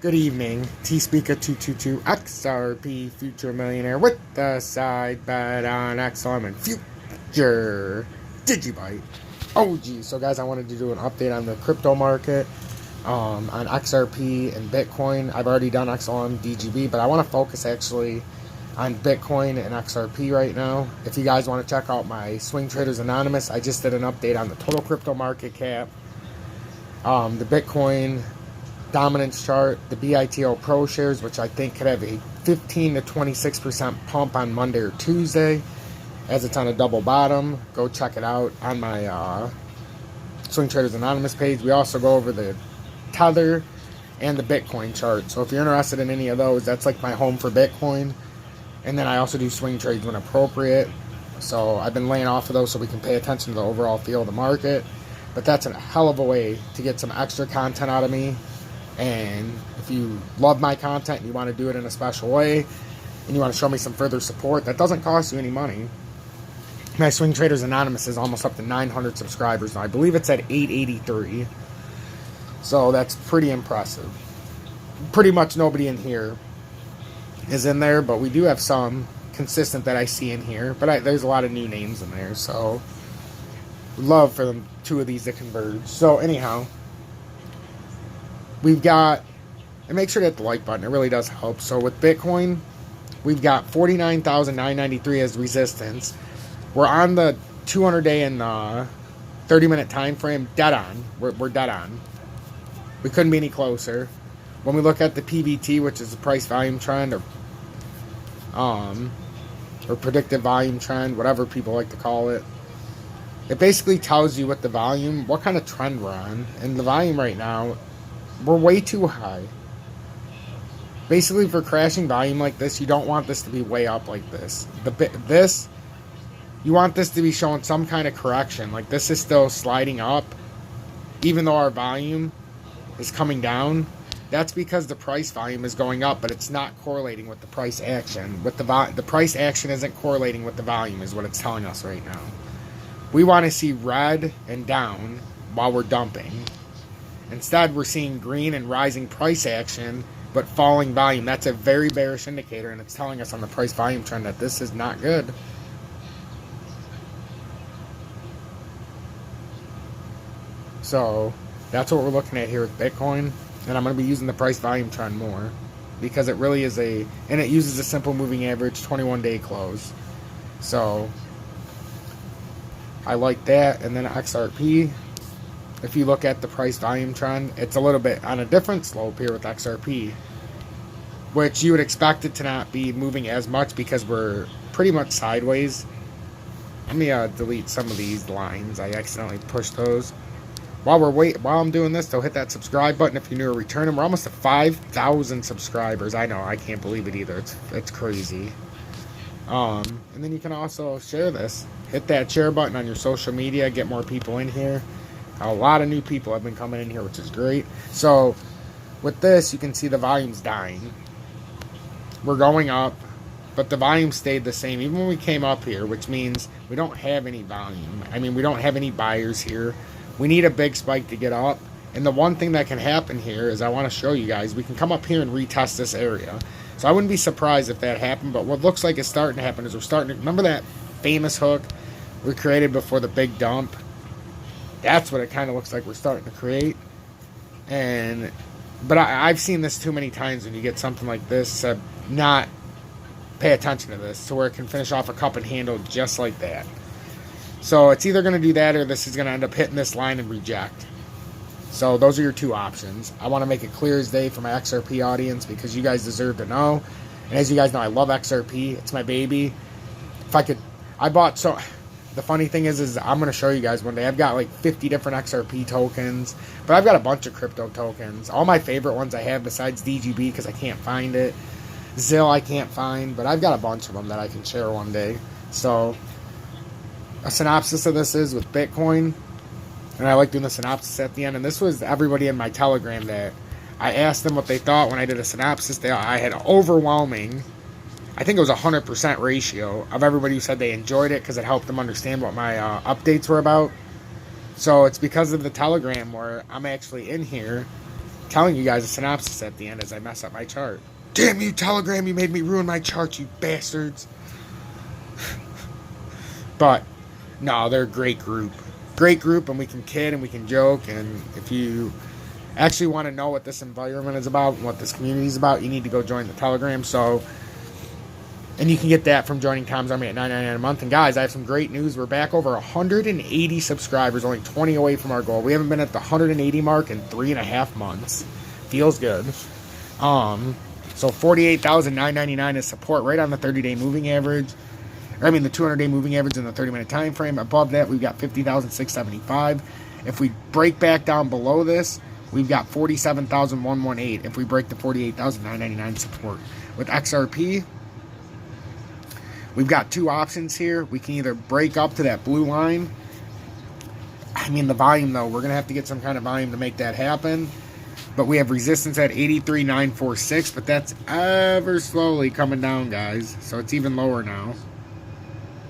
Good evening, T-Speaker222 XRP Future Millionaire with the side bet on XLM and Future Digibyte. Oh geez, so guys, I wanted to do an update on the crypto market, on XRP and Bitcoin. I've already done XLM, DGB, but I want to focus actually on Bitcoin and XRP right now. If you guys want to check out my Swing Traders Anonymous, I just did an update on the total crypto market cap, the Bitcoin dominance chart, the BITO Pro shares, which I think could have a 15 to 26% pump on Monday or Tuesday, as it's on a double bottom. Go check it out on my Swing Traders Anonymous page. We also go over the Tether and the Bitcoin chart. So if you're interested in any of those, that's like my home for Bitcoin. And then I also do swing trades when appropriate. So I've been laying off of those so we can pay attention to the overall feel of the market. But that's a hell of a way to get some extra content out of me. And if you love my content and you want to do it in a special way and you want to show me some further support, that doesn't cost you any money. My Swing Traders Anonymous is almost up to 900 subscribers now. I believe it's at 883. So that's pretty impressive. Pretty much nobody in here is in there, but we do have some consistent that I see in here. But there's a lot of new names in there, so love for them, two of these to converge. So anyhow, we've got, and make sure to hit the like button, it really does help. So with Bitcoin, we've got 49,993 as resistance. We're on the 200-day and 30-minute time frame, dead on. We're dead on. We couldn't be any closer. When we look at the PVT, which is the price volume trend, or predictive volume trend, whatever people like to call it, it basically tells you what the volume, what kind of trend we're on. And the volume right now, we're way too high. Basically, for crashing volume like this, you don't want this to be way up like this. You want this to be showing some kind of correction. Like this is still sliding up, even though our volume is coming down. That's because the price volume is going up, but it's not correlating with the price action. With the price action isn't correlating with the volume, is what it's telling us right now. We want to see red and down while we're dumping. Instead, we're seeing green and rising price action, but falling volume. That's a very bearish indicator, and it's telling us on the price volume trend that this is not good. So that's what we're looking at here with Bitcoin. And I'm going to be using the price volume trend more, because it really is and it uses a simple moving average 21-day close. So I like that. And then XRP, if you look at the price volume trend, it's a little bit on a different slope here with XRP, which you would expect it to not be moving as much because we're pretty much sideways. Let me delete some of these lines. I accidentally pushed those. While I'm doing this, though, hit that subscribe button if you're new or returning. We're almost at 5,000 subscribers. I know, I can't believe it either. It's crazy. And then you can also share this. Hit that share button on your social media. Get more people in here. A lot of new people have been coming in here, which is great. So with this, you can see the volume's dying. We're going up, but the volume stayed the same even when we came up here, which means we don't have any volume. I mean, we don't have any buyers here. We need a big spike to get up. And the one thing that can happen here is I want to show you guys, we can come up here and retest this area. So I wouldn't be surprised if that happened, but what looks like is starting to happen is we're starting to, remember that famous hook we created before the big dump? That's what it kind of looks like we're starting to create. But I've seen this too many times when you get something like this, not pay attention to this, to where it can finish off a cup and handle just like that. So it's either going to do that or this is going to end up hitting this line and reject. So those are your two options. I want to make it clear as day for my XRP audience because you guys deserve to know. And as you guys know, I love XRP. It's my baby. The funny thing is I'm going to show you guys one day. I've got like 50 different XRP tokens, but I've got a bunch of crypto tokens. All my favorite ones I have besides DGB because I can't find it. ZIL I can't find, but I've got a bunch of them that I can share one day. So a synopsis of this is with Bitcoin, and I like doing the synopsis at the end, and this was everybody in my Telegram that I asked them what they thought when I did a synopsis. I had overwhelming, I think it was 100% ratio of everybody who said they enjoyed it because it helped them understand what my updates were about. So it's because of the Telegram where I'm actually in here telling you guys a synopsis at the end as I mess up my chart. Damn you, Telegram, you made me ruin my chart, you bastards. But, no, they're a great group. Great group, and we can kid and we can joke, and if you actually want to know what this environment is about and what this community is about, you need to go join the Telegram. So, and you can get that from joining Tom's Army at $9.99 a month. And guys, I have some great news. We're back over 180 subscribers, only 20 away from our goal. We haven't been at the 180 mark in 3.5 months. Feels good. So $48,999 is support right on the 30-day moving average. I mean the 200-day moving average in the 30-minute time frame. Above that, we've got 50,675. If we break back down below this, we've got 47,118. If we break the 48,999 support. With XRP, we've got two options here. We can either break up to that blue line. I mean, the volume, though, we're going to have to get some kind of volume to make that happen. But we have resistance at 83,946, but that's ever slowly coming down, guys. So it's even lower now.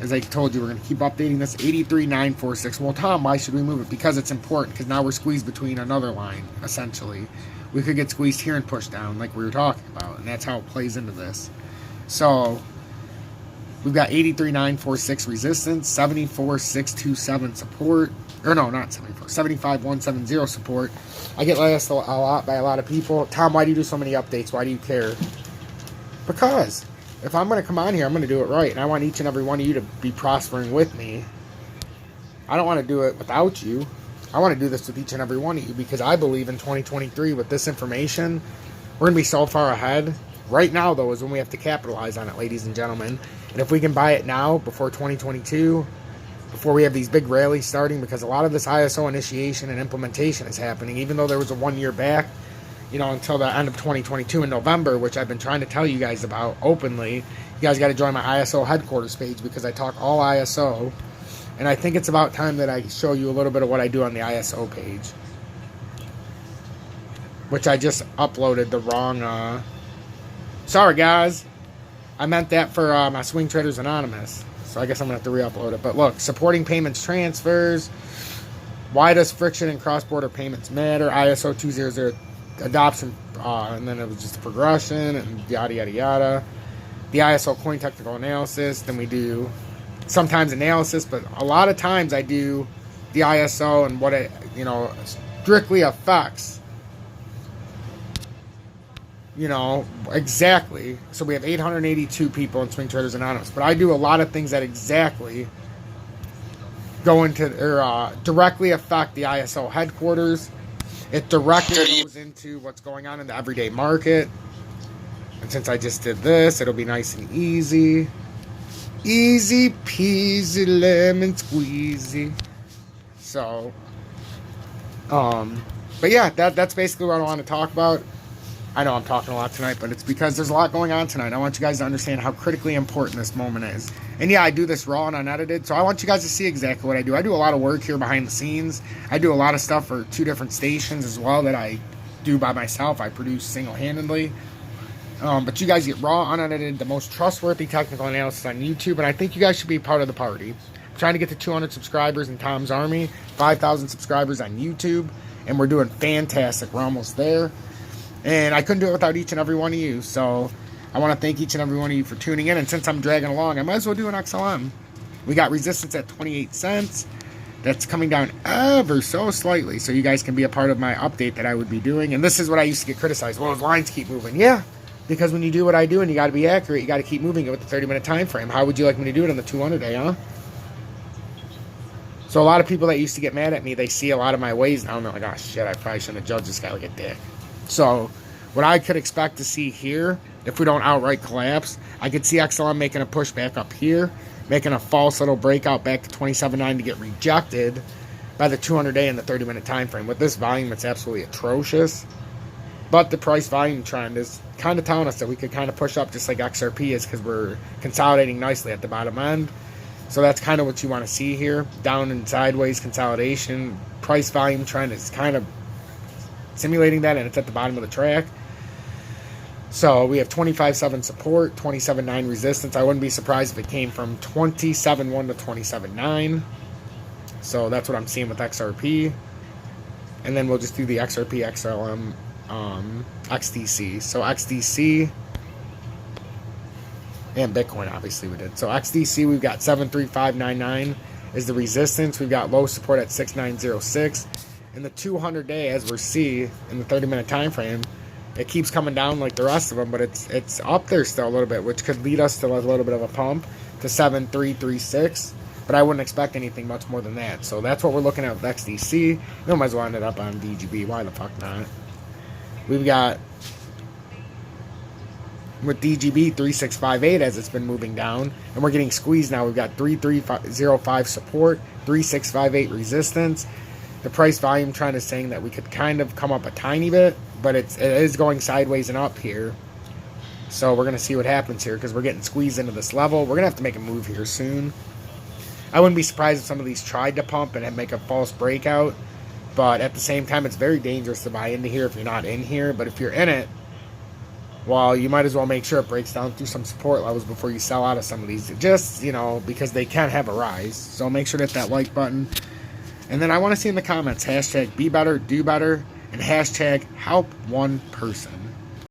As I told you, we're going to keep updating this. 83,946. Well, Tom, why should we move it? Because it's important, because now we're squeezed between another line, essentially. We could get squeezed here and pushed down, like we were talking about, and that's how it plays into this. So we've got 83,946 resistance, 74,627 support. Or no, not 74. 75,170 support. I get asked a lot by a lot of people. Tom, why do you do so many updates? Why do you care? Because if I'm going to come on here, I'm going to do it right. And I want each and every one of you to be prospering with me. I don't want to do it without you. I want to do this with each and every one of you because I believe in 2023 with this information, we're going to be so far ahead. Right now, though, is when we have to capitalize on it, ladies and gentlemen. And if we can buy it now, before 2022, before we have these big rallies starting, because a lot of this ISO initiation and implementation is happening, even though there was a 1 year back, you know, until the end of 2022 in November, which I've been trying to tell you guys about openly. You guys got to join my ISO headquarters page because I talk all ISO. And I think it's about time that I show you a little bit of what I do on the ISO page. Which I just uploaded the wrong... Sorry, guys. I meant that for my Swing Traders Anonymous. So I guess I'm going to have to re-upload it. But look, supporting payments transfers. Why does friction and cross-border payments matter? ISO 200 adoption. And then it was just a progression and yada, yada, yada. The ISO coin technical analysis. Then we do sometimes analysis. But a lot of times I do the ISO and what it, you know, strictly affects. You know, exactly. So we have 882 people in Swing Traders Anonymous. But I do a lot of things that exactly go into, or directly affect the ISO headquarters. It directly goes into what's going on in the everyday market. And since I just did this, it'll be nice and easy. Easy peasy lemon squeezy. So, but yeah, that's basically what I want to talk about. I know I'm talking a lot tonight, but it's because there's a lot going on tonight. I want you guys to understand how critically important this moment is. And yeah, I do this raw and unedited, so I want you guys to see exactly what I do. I do a lot of work here behind the scenes. I do a lot of stuff for 2 different stations as well that I do by myself. I produce single-handedly. But you guys get raw, unedited, the most trustworthy technical analysis on YouTube, and I think you guys should be part of the party. I'm trying to get to 200 subscribers in Tom's Army, 5,000 subscribers on YouTube, and we're doing fantastic. We're almost there. And I couldn't do it without each and every one of you. So I want to thank each and every one of you for tuning in. And since I'm dragging along, I might as well do an XLM. We got resistance at 28 cents. That's coming down ever so slightly. So you guys can be a part of my update that I would be doing. And this is what I used to get criticized. Well, those lines keep moving. Yeah, because when you do what I do and you got to be accurate, you got to keep moving it with the 30-minute time frame. How would you like me to do it on the 200-day, huh? So a lot of people that used to get mad at me, they see a lot of my ways now. And they're like, oh, shit, I probably shouldn't have judged this guy like a dick. So what I could expect to see here, if we don't outright collapse, I could see XLM making a push back up here, making a false little breakout back to 27.9 to get rejected by the 200-day and the 30-minute time frame. With this volume, it's absolutely atrocious. But the price volume trend is kind of telling us that we could kind of push up just like XRP is because we're consolidating nicely at the bottom end. So that's kind of what you want to see here. Down and sideways consolidation. Price volume trend is kind of simulating that, and it's at the bottom of the track. So we have 25.7 support, 27.9 resistance. I wouldn't be surprised if it came from 27.1 to 27.9. So that's what I'm seeing with XRP. And then we'll just do the XRP XLM XDC. So XDC and Bitcoin, obviously we did. So XDC, we've got 73599 is the resistance. We've got low support at 6906. In the 200-day, as we're seeing in the 30-minute time frame, it keeps coming down like the rest of them, but it's up there still a little bit, which could lead us to a little bit of a pump to 7336. But I wouldn't expect anything much more than that. So that's what we're looking at with XDC. No, might as well end it up on DGB. Why the fuck not? We've got, with DGB, 3658 as it's been moving down. And we're getting squeezed now. We've got 3305 support, 3658 resistance. The price volume trend is saying that we could kind of come up a tiny bit, but it is going sideways and up here. So we're going to see what happens here because we're getting squeezed into this level. We're going to have to make a move here soon. I wouldn't be surprised if some of these tried to pump and make a false breakout. But at the same time, it's very dangerous to buy into here if you're not in here. But if you're in it, well, you might as well make sure it breaks down through some support levels before you sell out of some of these. Just, you know, because they can have a rise. So make sure to hit that like button. And then I want to see in the comments, hashtag be better, do better, and hashtag help one person.